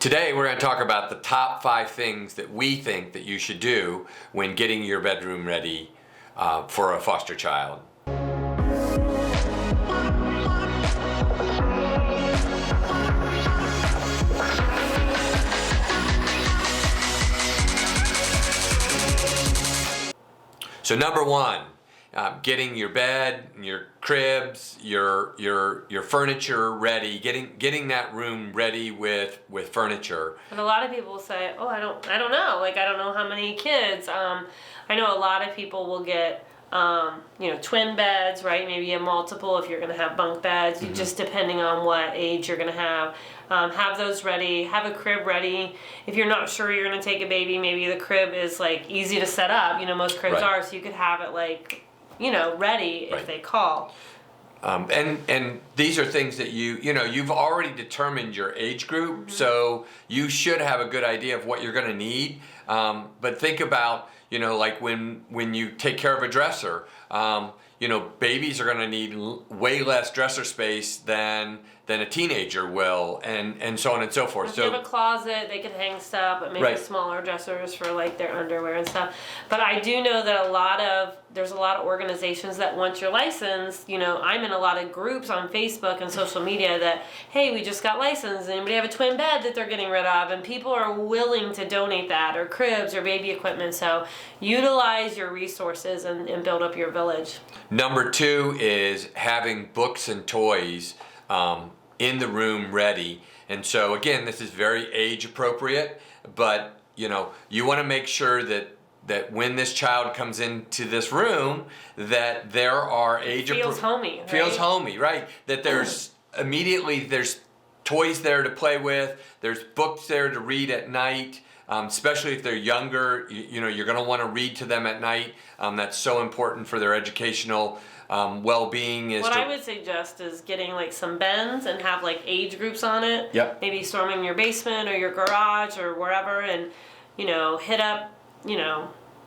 Today we're going to talk about the top 5 things that we think that you should do when getting your bedroom ready for a foster child. So number 1, getting your bed, your cribs, your furniture ready, getting that room ready with furniture. And a lot of people say, "Oh, I don't know. Like, I don't know how many kids." I know a lot of people will get, twin beds, right? Maybe a multiple if you're going to have bunk beds. Mm-hmm. Just depending on what age you're going to have. Have those ready. Have a crib ready. If you're not sure you're going to take a baby, maybe the crib is like easy to set up. Most cribs Right. are, so you could have it like, ready if Right. they call. And these are things that you've already determined your age group, Mm-hmm. so you should have a good idea of what you're going to need. But think about, like when you take care of a dresser, babies are going to need way less dresser space than a teenager will, and so on and so forth. If you have a closet, they can hang stuff, but maybe Right. smaller dressers for like their underwear and stuff. But I do know that there's a lot of organizations that want your license. I'm in a lot of groups on Facebook and social media that, hey, we just got licensed. Anybody have a twin bed that they're getting rid of? And people are willing to donate that, or cribs, or baby equipment. So utilize your resources and build up your village. Number 2 is having books and toys in the room ready. And so again, this is very age appropriate, but you want to make sure that when this child comes into this room, that there are Feels homey, right? Feels homey, right? That there's toys there to play with, there's books there to read at night. Especially if they're younger, you're going to want to read to them at night. That's so important for their educational well-being. What I would suggest is getting like some bins and have like age groups on it. Yep. Maybe storming your basement or your garage or wherever, and hit up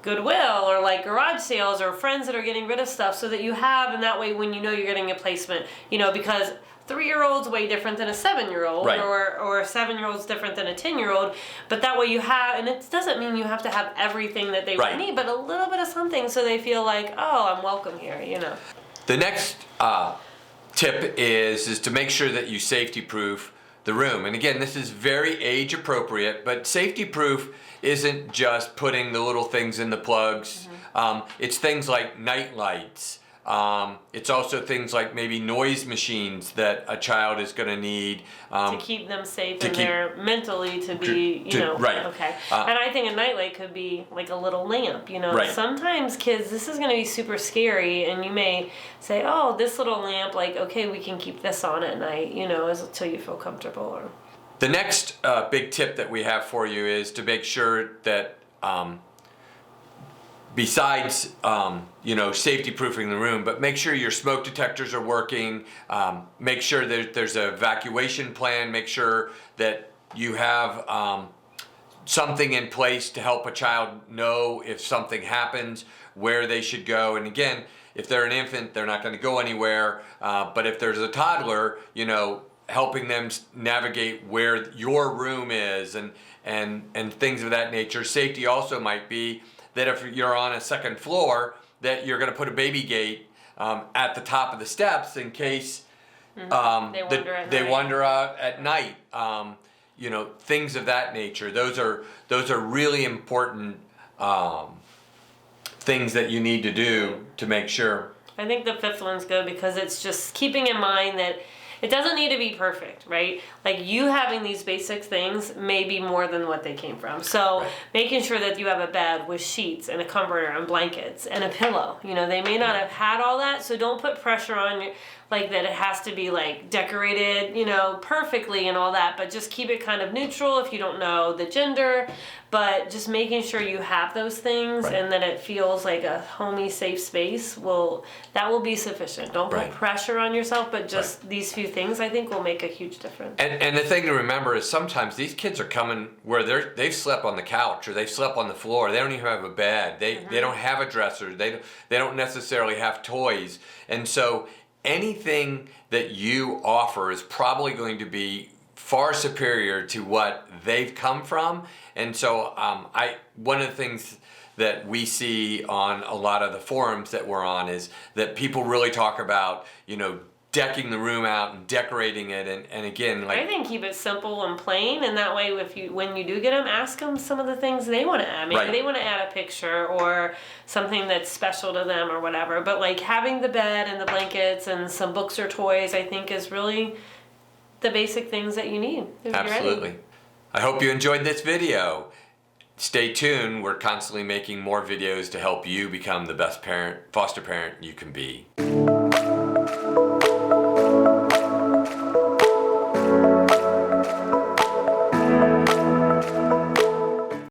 Goodwill or like garage sales or friends that are getting rid of stuff, so that you have, and that way when you're getting a placement, because 3-year-old's way different than a 7-year-old, right. or a 7-year-old's different than a 10-year-old, but that way you have, and it doesn't mean you have to have everything that they right. need, but a little bit of something so they feel like, oh, I'm welcome here, The next tip is to make sure that you safety proof the room. And again, this is very age appropriate, but safety proof isn't just putting the little things in the plugs. Mm-hmm. It's things like night lights. It's also things like maybe noise machines that a child is going to need to keep them safe and they're mentally to be, right. Okay. And I think a nightlight could be like a little lamp, Right. Sometimes kids, this is going to be super scary, and you may say, oh, this little lamp, like, okay, we can keep this on at night, until you feel comfortable. Or the next big tip that we have for you is to make sure that besides safety proofing the room, but make sure your smoke detectors are working, make sure that there's an evacuation plan, make sure that you have something in place to help a child know if something happens, where they should go. And again, if they're an infant, they're not going to go anywhere, but if there's a toddler, helping them navigate where your room is and things of that nature. Safety also might be that if you're on a second floor, that you're going to put a baby gate at the top of the steps in case they wander out at night. Things of that nature. Those are really important things that you need to do to make sure. I think the 5th one's good because it's just keeping in mind that it doesn't need to be perfect, right? Like, you having these basic things may be more than what they came from. So right. Making sure that you have a bed with sheets and a comforter and blankets and a pillow. They may not have had all that, so don't put pressure on you, like that it has to be like decorated, perfectly and all that, but just keep it kind of neutral if you don't know the gender, but just making sure you have those things right. and that it feels like a homey, safe space will be sufficient. Don't put right. pressure on yourself, but just right. these few things I think will make a huge difference. And the thing to remember is sometimes these kids are coming where they've slept on the couch or they've slept on the floor. They don't even have a bed. They don't have a dresser. They don't necessarily have toys. And so anything that you offer is probably going to be far superior to what they've come from. And so one of the things that we see on a lot of the forums that we're on is that people really talk about, decking the room out and decorating it, and again, like, I think keep it simple and plain, and that way, when you do get them, ask them some of the things they want to add. Maybe Right. they want to add a picture or something that's special to them or whatever. But like having the bed and the blankets and some books or toys, I think is really the basic things that you need. If you're ready. absolutely. I hope you enjoyed this video. Stay tuned. We're constantly making more videos to help you become the best foster parent you can be.